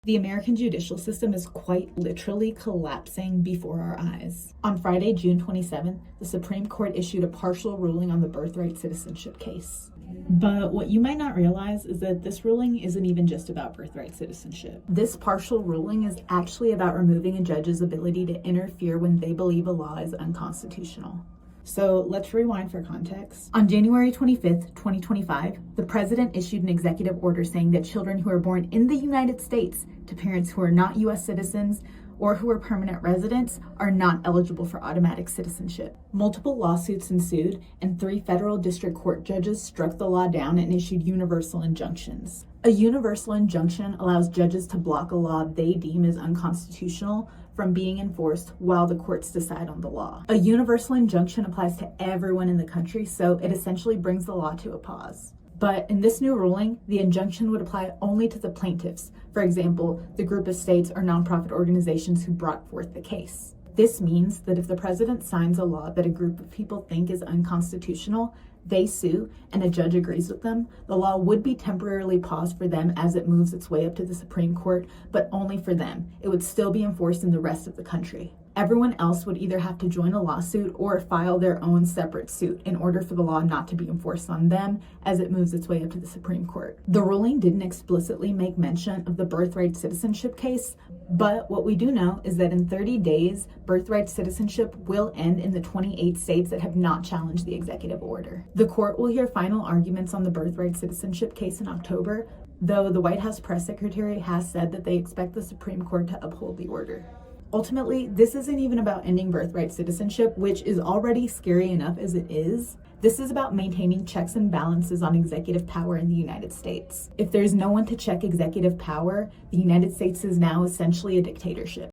The American judicial system is quite literally collapsing before our eyes. On Friday, June 27th, the Supreme Court issued a partial ruling on the birthright citizenship case. But what you might not realize is that this ruling isn't even just about birthright citizenship. This partial ruling is actually about removing a judge's ability to interfere when they believe a law is unconstitutional. So let's rewind for context. On January 25th, 2025, the president issued an executive order saying that children who are born in the United States to parents who are not U.S. citizens or who are permanent residents are not eligible for automatic citizenship. Multiple lawsuits ensued, and 3 federal district court judges struck the law down and issued universal injunctions. A universal injunction allows judges to block a law they deem as unconstitutional from being enforced while the courts decide on the law. A universal injunction applies to everyone in the country, so it essentially brings the law to a pause. But in this new ruling, the injunction would apply only to the plaintiffs, for example, the group of states or nonprofit organizations who brought forth the case. This means that if the president signs a law that a group of people think is unconstitutional, they sue, and a judge agrees with them, the law would be temporarily paused for them as it moves its way up to the Supreme Court, but only for them. It would still be enforced in the rest of the country. Everyone else would either have to join a lawsuit or file their own separate suit in order for the law not to be enforced on them as it moves its way up to the Supreme Court. The ruling didn't explicitly make mention of the birthright citizenship case, but what we do know is that in 30 days, birthright citizenship will end in the 28 states that have not challenged the executive order. The court will hear final arguments on the birthright citizenship case in October, though the White House press secretary has said that they expect the Supreme Court to uphold the order. Ultimately, this isn't even about ending birthright citizenship, which is already scary enough as it is. This is about maintaining checks and balances on executive power in the United States. If there's no one to check executive power, the United States is now essentially a dictatorship.